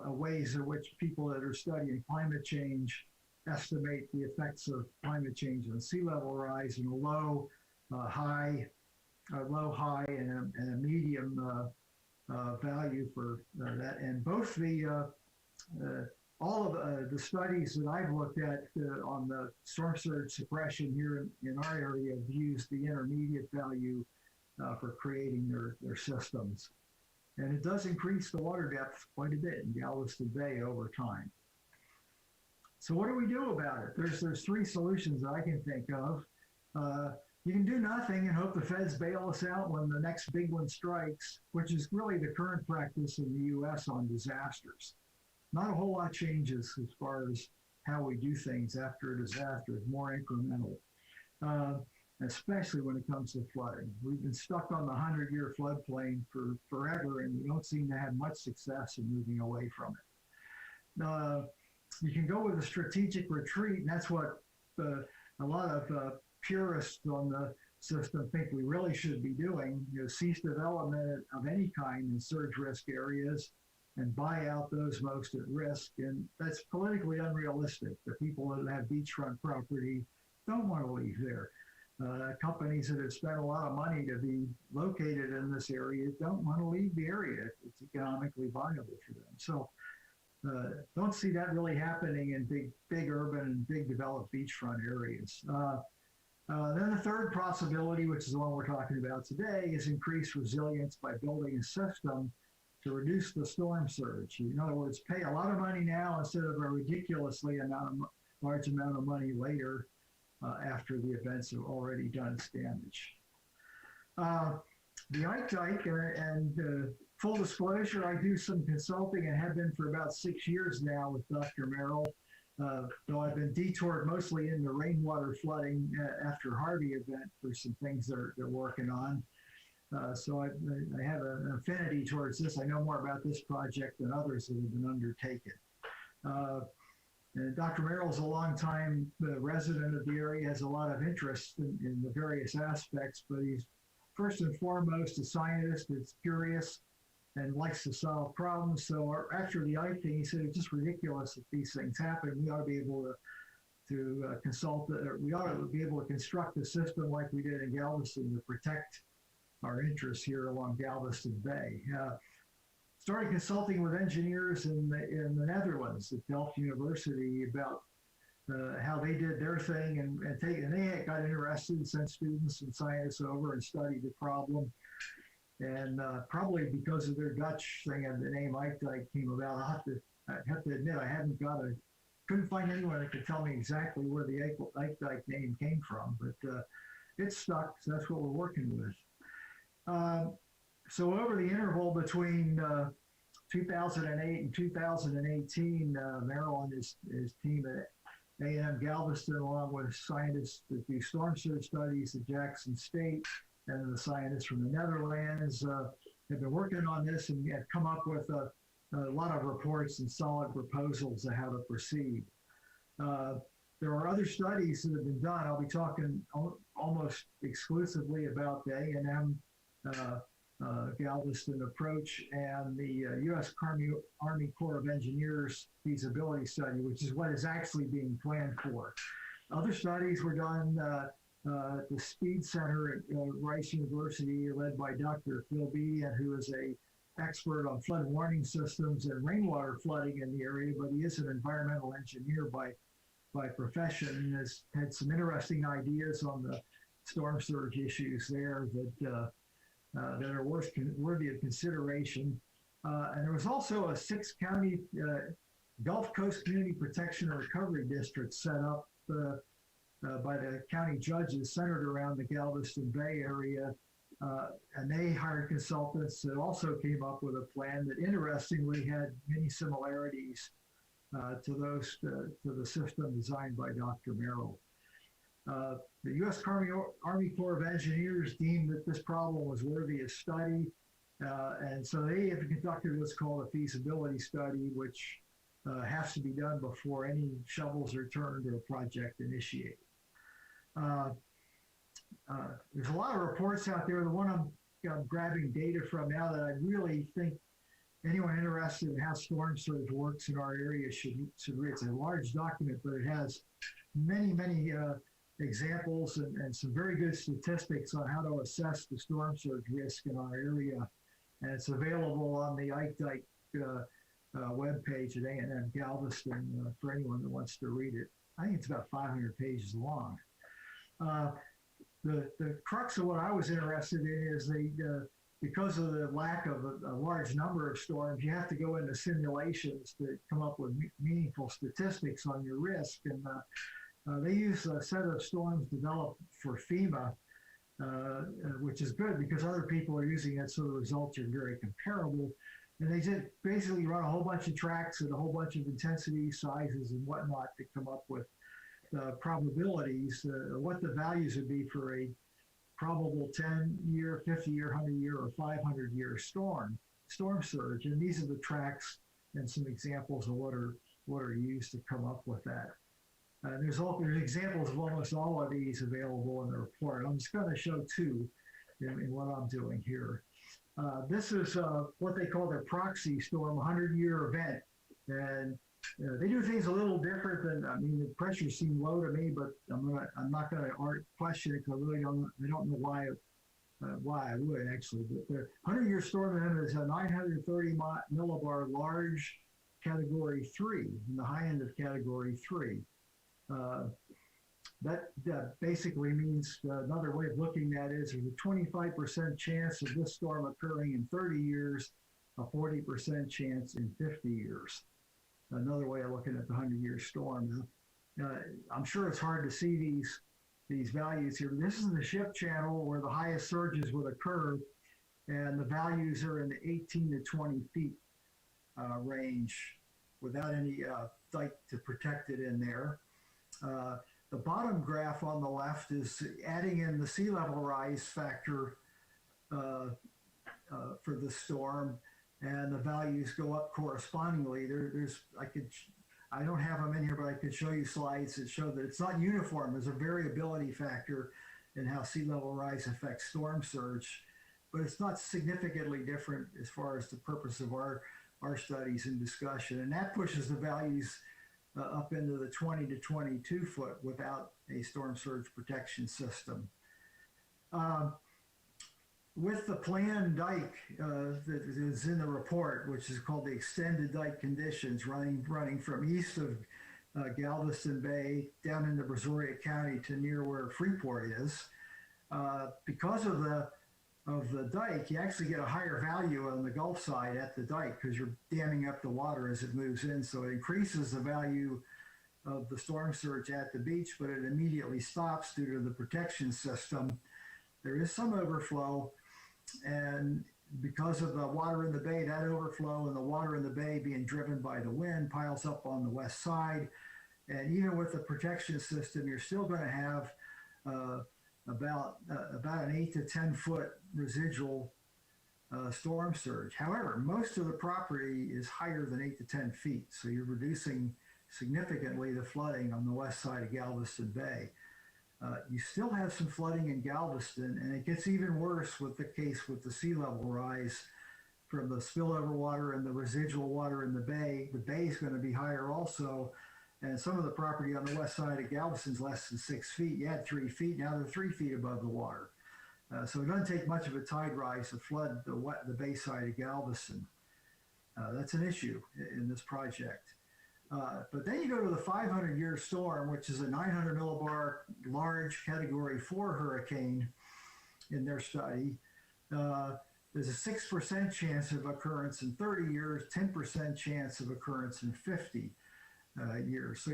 ways in which people that are studying climate change estimate the effects of climate change on sea level rise in a low, high, and a medium value for that. And both all of the studies that I've looked at on the storm surge suppression here in our area have used the intermediate value for creating their systems. And it does increase the water depth quite a bit in Galveston Bay over time. So what do we do about it? There's three solutions that I can think of. You can do nothing and hope the feds bail us out when the next big one strikes, which is really the current practice in the U.S. on disasters. Not a whole lot changes as far as how we do things after a disaster. It's more incremental, especially when it comes to flooding. We've been stuck on the 100-year floodplain for forever, and we don't seem to have much success in moving away from it. You can go with a strategic retreat, and that's what a lot of purists on the system think we really should be doing. Cease development of any kind in surge risk areas and buy out those most at risk. And that's politically unrealistic. The people that have beachfront property don't want to leave there. Companies that have spent a lot of money to be located in this area don't want to leave the area. It's economically viable for them. So don't see that really happening in big urban and big developed beachfront areas. Then the third possibility, which is the one we're talking about today, is increased resilience by building a system to reduce the storm surge. In other words, pay a lot of money now instead of a ridiculously large amount of money later after the events have already done its damage. The Ike and full disclosure, I do some consulting and have been for about 6 years now with Dr. Merrill, though I've been detoured mostly into rainwater flooding after Harvey event for some things they're working on. So I have an affinity towards this. I know more about this project than others that have been undertaken. And Dr. Merrill's a longtime resident of the area, has a lot of interest in the various aspects, but he's first and foremost a scientist that's curious and likes to solve problems. So after the Ike thing, he said, it's just ridiculous if these things happen. We ought to be able to consult, we ought to be able to construct a system like we did in Galveston to protect our interests here along Galveston Bay. Started consulting with engineers in the Netherlands at Delft University about how they did their thing, and they got interested and sent students and scientists over and studied the problem. And probably because of their Dutch thing and the name Ike Dike came about, I have to admit I couldn't find anyone that could tell me exactly where the Ike Dike name came from, but it stuck, so that's what we're working with. So over the interval between 2008 and 2018, Merrill and his team at A&M Galveston, along with scientists that do storm surge studies at Jackson State, and the scientists from the Netherlands have been working on this and have come up with a lot of reports and solid proposals of how to proceed. There are other studies that have been done. I'll be talking almost exclusively about the A&M Galveston approach and the U.S. Army Corps of Engineers feasibility study, which is what is actually being planned for. Other studies were done at the Speed Center at Rice University, led by Dr. Phil Bean, who is an expert on flood warning systems and rainwater flooding in the area, but he is an environmental engineer by profession and has had some interesting ideas on the storm surge issues there that are worthy of consideration. And there was also a 6-county Gulf Coast Community Protection and Recovery District set up by the county judges centered around the Galveston Bay area. And they hired consultants that also came up with a plan that interestingly had many similarities to the system designed by Dr. Merrill. The U.S. Army Corps of Engineers deemed that this problem was worthy of study, and so they have conducted what's called a feasibility study, which has to be done before any shovels are turned or a project initiated. There's a lot of reports out there. The one I'm grabbing data from now that I really think anyone interested in how storm surge works in our area should read. It's a large document, but it has many examples and some very good statistics on how to assess the storm surge risk in our area. And it's available on the Ike Dike webpage at A&M Galveston for anyone that wants to read it. I think it's about 500 pages long. The crux of what I was interested in is because of the lack of a large number of storms, you have to go into simulations to come up with meaningful statistics on your risk. And they use a set of storms developed for FEMA, which is good because other people are using it, so the results are very comparable. And they just basically run a whole bunch of tracks and a whole bunch of intensity sizes and whatnot to come up with probabilities, what the values would be for a probable 10-year, 50-year, 100-year, or 500-year storm surge. And these are the tracks and some examples of what are used to come up with that. There's examples of almost all of these available in the report. I'm just going to show two in what I'm doing here. This is what they call their proxy storm, 100-year event. And they do things a little different than, I mean, the pressures seem low to me, but I'm not going to question it because I don't know why I would actually. But the 100-year storm event is a 930 millibar large category 3, in the high end of category 3. That basically means another way of looking at it is there's a 25% chance of this storm occurring in 30 years, a 40% chance in 50 years. Another way of looking at the 100-year storm. I'm sure it's hard to see these values here. This is the ship channel where the highest surges would occur, and the values are in the 18 to 20 feet range without any dike to protect it in there. The bottom graph on the left is adding in the sea level rise factor for the storm, and the values go up correspondingly. I don't have them in here, but I could show you slides that show that it's not uniform. There's a variability factor in how sea level rise affects storm surge, but it's not significantly different as far as the purpose of our studies and discussion. And that pushes the values up into the 20 to 22 foot without a storm surge protection system. With the planned dike that is in the report, which is called the extended dike conditions, running from east of Galveston Bay down into Brazoria County to near where Freeport is, because of the dike, you actually get a higher value on the Gulf side at the dike because you're damming up the water as it moves in. So it increases the value of the storm surge at the beach, but it immediately stops due to the protection system. There is some overflow, and because of the water in the bay, that overflow and the water in the bay being driven by the wind piles up on the west side. And even with the protection system, you're still going to have about an 8 to 10 foot residual storm surge. However, most of the property is higher than 8 to 10 feet, so you're reducing significantly the flooding on the west side of Galveston Bay. You still have some flooding in Galveston, and it gets even worse with the case with the sea level rise from the spillover water and the residual water in the bay. The bay is going to be higher also, and some of the property on the west side of Galveston is less than 6 feet. You had 3 feet, now they're 3 feet above the water. So it doesn't take much of a tide rise to flood the bay side of Galveston. That's an issue in this project. But then you go to the 500-year storm, which is a 900 millibar large category 4 hurricane in their study. There's a 6% chance of occurrence in 30 years, 10% chance of occurrence in 50 years. So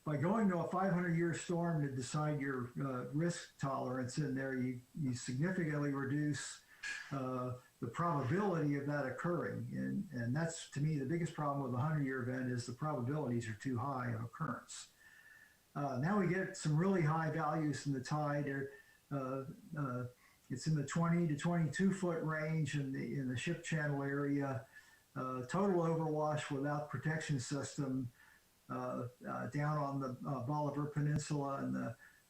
by going to a 500-year storm to decide your risk tolerance in there, you significantly reduce the probability of that occurring. And that's, to me, the biggest problem with a 100-year event is the probabilities are too high of occurrence. Now we get some really high values in the tide. It's in the 20 to 22 foot range in the ship channel area. Total overwash without protection system down on the Bolivar Peninsula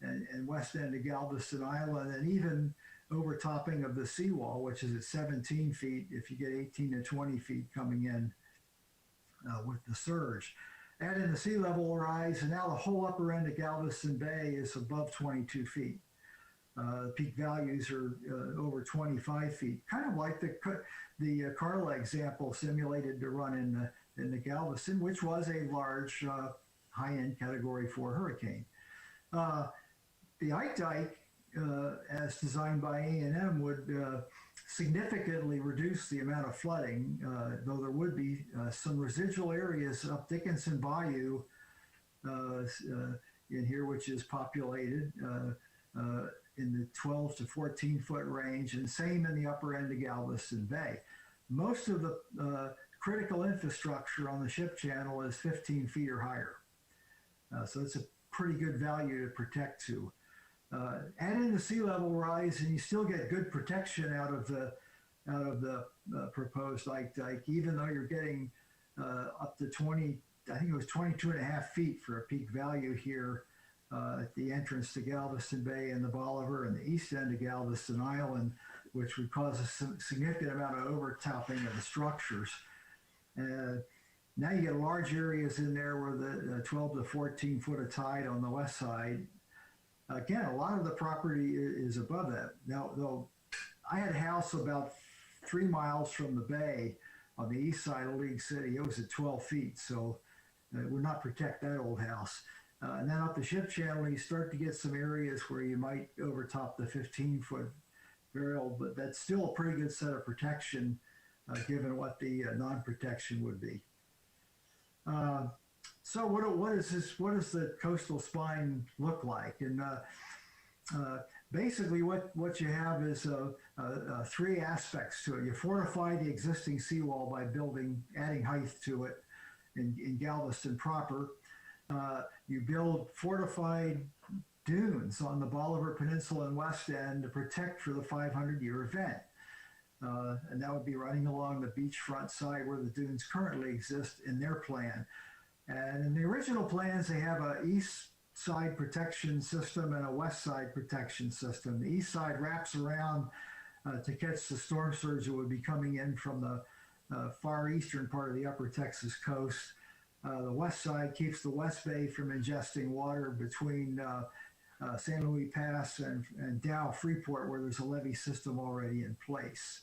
and west end of Galveston Island, and even overtopping of the seawall, which is at 17 feet if you get 18 to 20 feet coming in with the surge. Add in the sea level rise, and now the whole upper end of Galveston Bay is above 22 feet. Peak values are over 25 feet, kind of like the Carla example simulated to run in the Galveston, which was a large high-end Category 4 hurricane. The Ike Dike, as designed by A&M, would significantly reduce the amount of flooding, though there would be some residual areas up Dickinson Bayou in here, which is populated in the 12 to 14 foot range, and same in the upper end of Galveston Bay. Most of the critical infrastructure on the ship channel is 15 feet or higher. So it's a pretty good value to protect to. Add in the sea level rise, and you still get good protection out of the proposed Ike Dike, even though you're getting up to 20, I think it was 22.5 feet for a peak value here at the entrance to Galveston Bay and the Bolivar and the east end of Galveston Island, which would cause a significant amount of overtopping of the structures. Now you get large areas in there where the 12 to 14 foot of tide on the west side. Again, a lot of the property is above that. Now, though, I had a house about 3 miles from the bay on the east side of League City. It was at 12 feet, so it would not protect that old house. And then up the ship channel, you start to get some areas where you might overtop the 15-foot barrel, but that's still a pretty good set of protection given what the non-protection would be. So what is this? What does the coastal spine look like? And basically, what you have is 3 aspects to it. You fortify the existing seawall by adding height to it in Galveston proper. You build fortified dunes on the Bolivar Peninsula and West End to protect for the 500-year event. And that would be running along the beachfront side where the dunes currently exist in their plan. And in the original plans, they have a east side protection system and a west side protection system. The east side wraps around to catch the storm surge that would be coming in from the far eastern part of the upper Texas coast. The west side keeps the West Bay from ingesting water between San Luis Pass and Dow Freeport, where there's a levee system already in place.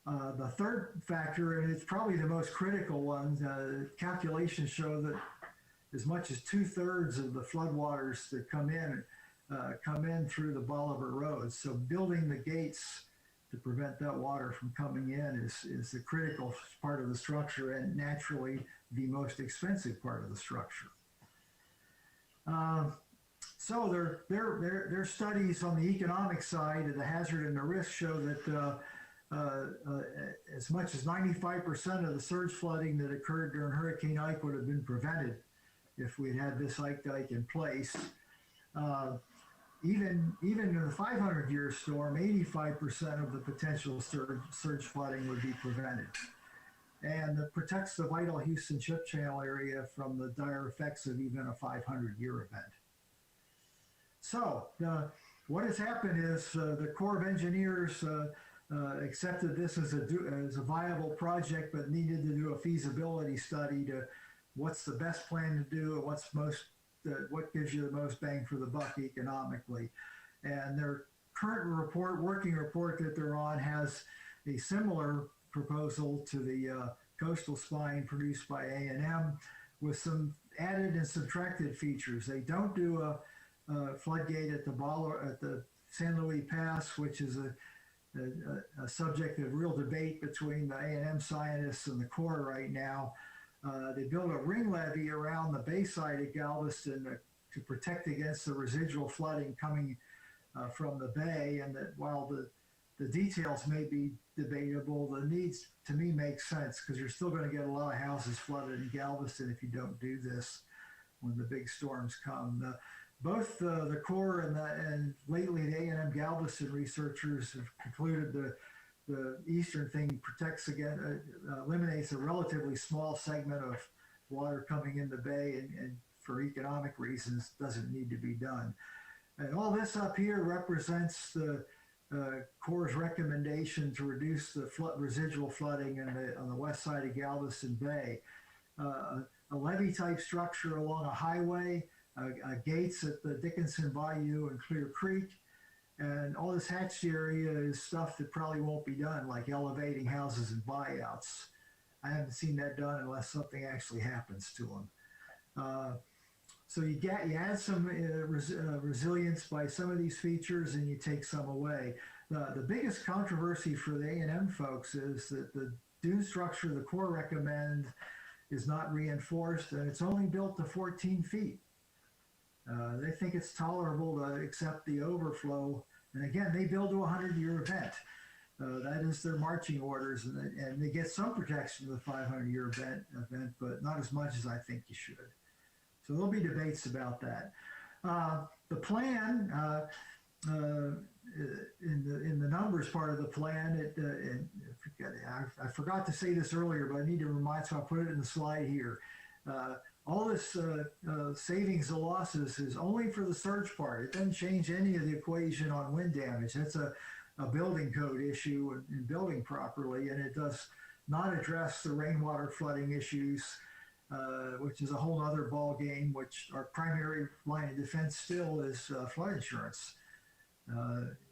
The third factor, and it's probably the most critical one, calculations show that as much as 2/3 of the floodwaters that come in through the Bolivar Road. So building the gates to prevent that water from coming in is the critical part of the structure, and naturally the most expensive part of the structure. So their studies on the economic side of the hazard and the risk show that as much as 95% of the surge flooding that occurred during Hurricane Ike would have been prevented if we'd had this Ike Dike in place. Even in the 500-year storm, 85% of the potential surge flooding would be prevented. And it protects the vital Houston Ship Channel area from the dire effects of even a 500-year event. So what has happened is the Corps of Engineers accepted this as a viable project, but needed to do a feasibility study to what's the best plan to do and what gives you the most bang for the buck economically. And their current working report that they're on has a similar proposal to the coastal spine produced by A&M with some added and subtracted features. They don't do a floodgate at the San Luis Pass, which is a subject of real debate between the A&M scientists and the Corps right now. They built a ring levee around the bay side of Galveston to protect against the residual flooding coming from the bay, and that while The details may be debatable. The needs, to me, make sense because you're still going to get a lot of houses flooded in Galveston if you don't do this when the big storms come. Both the Corps and lately the A&M Galveston researchers have concluded the eastern thing protects against, eliminates a relatively small segment of water coming in the bay, and for economic reasons doesn't need to be done. And all this up here represents the Corps' recommendation to reduce the residual flooding on the west side of Galveston Bay. A levee-type structure along a highway, gates at the Dickinson Bayou and Clear Creek, and all this hatched area is stuff that probably won't be done, like elevating houses and buyouts. I haven't seen that done unless something actually happens to them. So you add some resilience by some of these features, and you take some away. The biggest controversy for the A&M folks is that the dune structure the Corps recommend is not reinforced, and it's only built to 14 feet. They think it's tolerable to accept the overflow. And again, they build to a 100-year event. That is their marching orders, and they get some protection to the 500-year event, but not as much as I think you should. So there'll be debates about that. The plan, in the numbers part of the plan, I forgot to say this earlier, but I need to remind, so I'll put it in the slide here. All this savings of losses is only for the surge part. It doesn't change any of the equation on wind damage. That's a building code issue in building properly, and it does not address the rainwater flooding issues, which is a whole other ball game, which our primary line of defense still is flood insurance.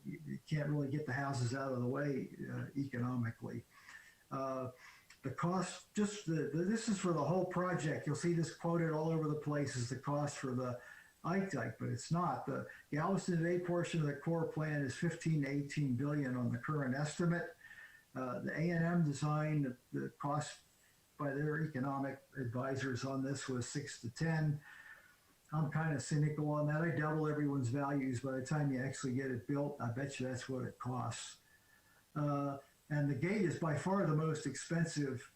You can't really get the houses out of the way economically. The cost, this is for the whole project. You'll see this quoted all over the place as the cost for the Ike, but it's not. The Galveston Bay portion of the Corps plan is 15 to 18 billion on the current estimate. The A&M design, the cost by their economic advisors on this was 6 to 10. I'm kind of cynical on that. I double everyone's values by the time you actually get it built. I bet you that's what it costs. And the gate is by far the most expensive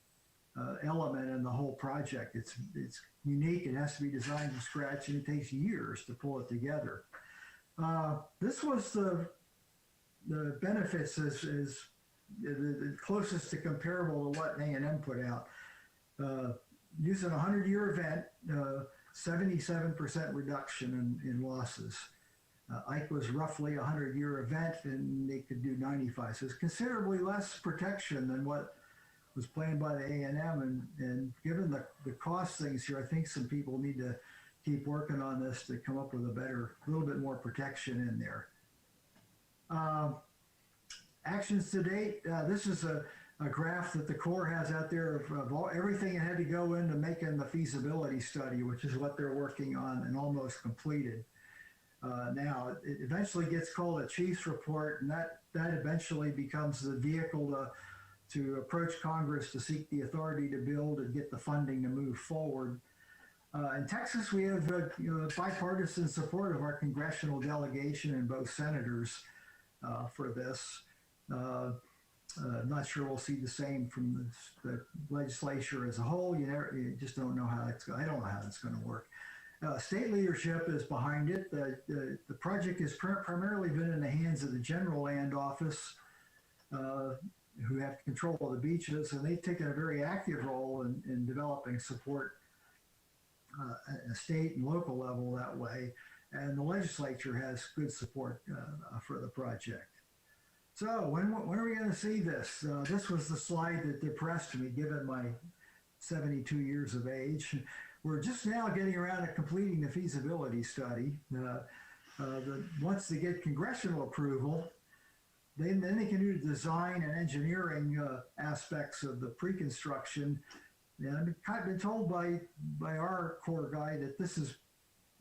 element in the whole project. It's unique. It has to be designed from scratch, and it takes years to pull it together. This was the benefits is the closest to comparable to what A&M put out. Using a 100-year event, 77% reduction in losses. Ike was roughly a 100-year event, and they could do 95. So it's considerably less protection than what was planned by the A&M. And given the cost things here, I think some people need to keep working on this to come up with a little bit more protection in there. Actions to date, this is a graph that the Corps has out there of everything that had to go into making the feasibility study, which is what they're working on and almost completed. Now, it eventually gets called a chief's report, and that eventually becomes the vehicle to approach Congress to seek the authority to build and get the funding to move forward. In Texas, we have bipartisan support of our congressional delegation and both senators for this. I'm not sure we'll see the same from the legislature as a whole. You just don't know how I don't know how it's going to work. State leadership is behind it. The project has primarily been in the hands of the General Land Office, who have control of the beaches, and they've taken a very active role in developing support at a state and local level that way. And the legislature has good support for the project. So when are we going to see this? This was the slide that depressed me, given my 72 years of age. We're just now getting around to completing the feasibility study. Once they get congressional approval, then they can do the design and engineering aspects of the pre-construction. And I've been told by our Corps guy that this is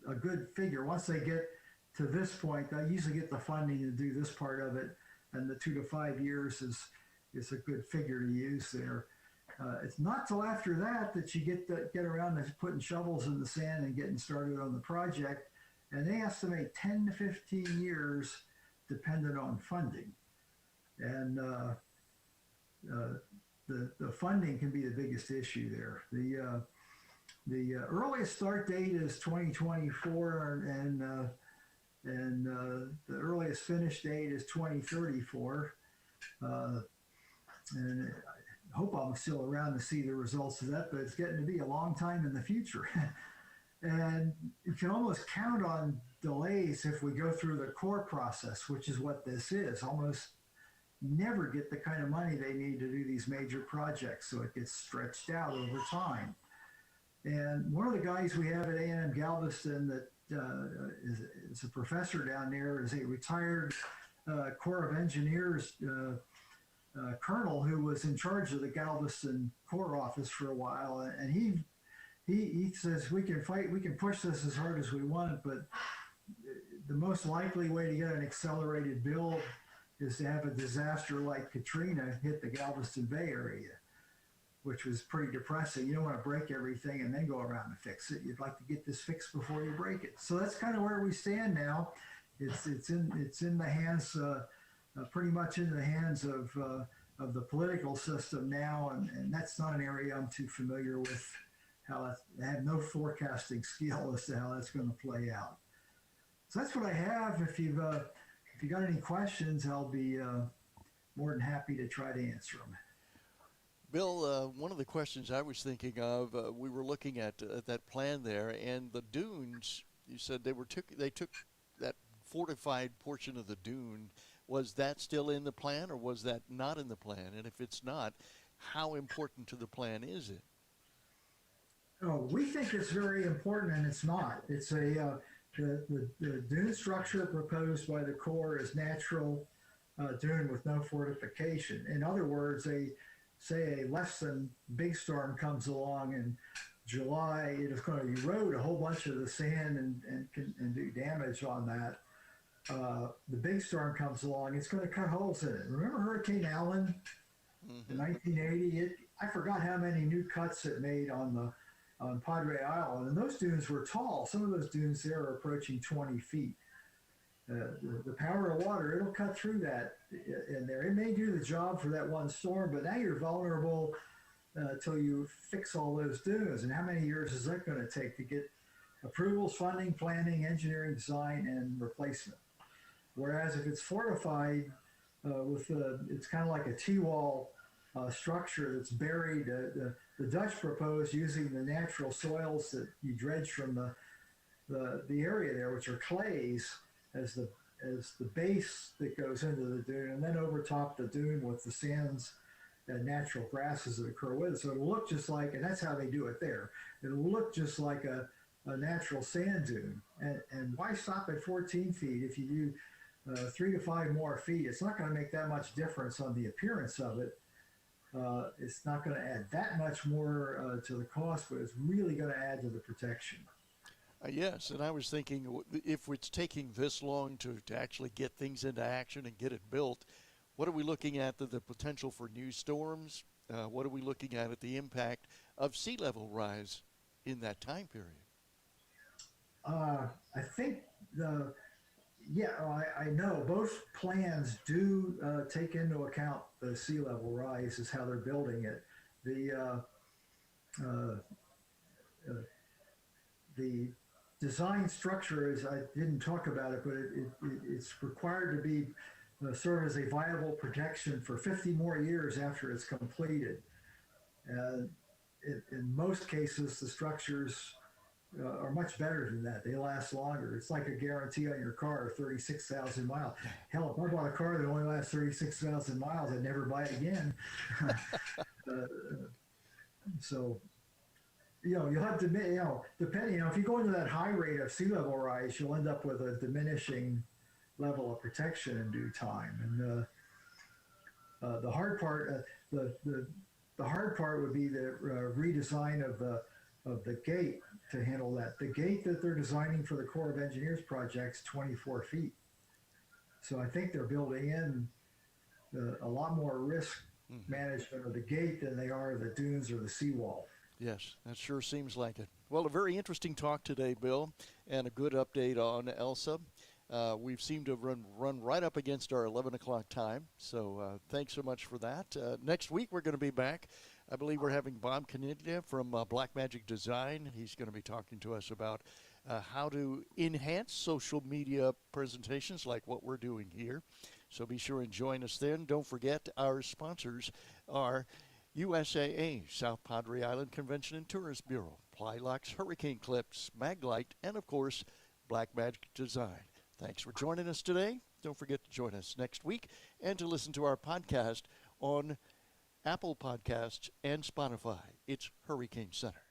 a good figure. Once they get to this point, they usually get the funding to do this part of it, and the 2 to 5 years is a good figure to use there. It's not till after that you get around to putting shovels in the sand and getting started on the project, and they estimate 10 to 15 years dependent on funding. and the funding can be the biggest issue there. The earliest start date is 2024, and the earliest finish date is 2034. And I hope I'm still around to see the results of that, but it's getting to be a long time in the future. And you can almost count on delays if we go through the core process, which is what this is. Almost never get the kind of money they need to do these major projects, so it gets stretched out over time. And one of the guys we have at A&M Galveston that is a professor down there is a retired Corps of Engineers colonel who was in charge of the Galveston Corps office for a while, and he says we can push this as hard as we want, but the most likely way to get an accelerated build is to have a disaster like Katrina hit the Galveston Bay area, which was pretty depressing. You don't want to break everything and then go around and fix it. You'd like to get this fixed before you break it. So that's kind of where we stand now. It's in the hands, pretty much in the hands of the political system now, and that's not an area I'm too familiar with. I have no forecasting skill as to how that's going to play out. So that's what I have. If you got any questions, I'll be more than happy to try to answer them. Bill, one of the questions I was thinking of, we were looking at that plan there, and the dunes. You said they took that fortified portion of the dune. Was that still in the plan, or was that not in the plan? And if it's not, how important to the plan is it? Oh, we think it's very important, and it's not. It's the dune structure proposed by the Corps is natural dune with no fortification. In other words, say a less than big storm comes along in July, it is going to erode a whole bunch of the sand and do damage on that. The big storm comes along, it's going to cut holes in it. Remember Hurricane Allen in 1980? I forgot how many new cuts it made on Padre Island, and those dunes were tall. Some of those dunes there are approaching 20 feet. The power of water, it'll cut through that in there. It may do the job for that one storm, but now you're vulnerable till you fix all those dunes. And how many years is that going to take to get approvals, funding, planning, engineering, design, and replacement? Whereas if it's fortified it's kind of like a T-wall structure that's buried. The Dutch proposed using the natural soils that you dredge from the area there, which are clays, as the base that goes into the dune, and then overtop the dune with the sands and natural grasses that occur with it. So it'll look just like, and that's how they do it there. It'll look just like a natural sand dune. And why stop at 14 feet if you do 3 to 5 more feet? It's not going to make that much difference on the appearance of it. It's not going to add that much more to the cost, but it's really going to add to the protection. Yes, and I was thinking, if it's taking this long to actually get things into action and get it built, what are we looking at the potential for new storms? What are we looking at the impact of sea level rise in that time period? I think I know both plans do take into account the sea level rise as how they're building it. The design structure is, I didn't talk about it, but it's required to be serve as a viable protection for 50 more years after it's completed. In most cases, the structures are much better than that. They last longer. It's like a guarantee on your car, 36,000 miles. Hell, if I bought a car that only lasts 36,000 miles, I'd never buy it again. So, you'll have to, depending, if you go into that high rate of sea level rise, you'll end up with a diminishing level of protection in due time. And the hard part, the hard part would be the redesign of the gate to handle that. The gate that they're designing for the Corps of Engineers project's 24 feet. So I think they're building in a lot more risk management of the gate than they are the dunes or the seawall. Yes, that sure seems like it. Well, a very interesting talk today, Bill, and a good update on Elsa. We've seemed to have run right up against our 11 o'clock time, so thanks so much for that. Next week, we're going to be back. I believe we're having Bob Caniglia from Blackmagic Design. He's going to be talking to us about how to enhance social media presentations like what we're doing here. So be sure and join us then. Don't forget, our sponsors are USAA, South Padre Island Convention and Tourist Bureau, Plylocks, Hurricane Clips, Maglite, and of course, Blackmagic Design. Thanks for joining us today. Don't forget to join us next week and to listen to our podcast on Apple Podcasts and Spotify. It's Hurricane Center.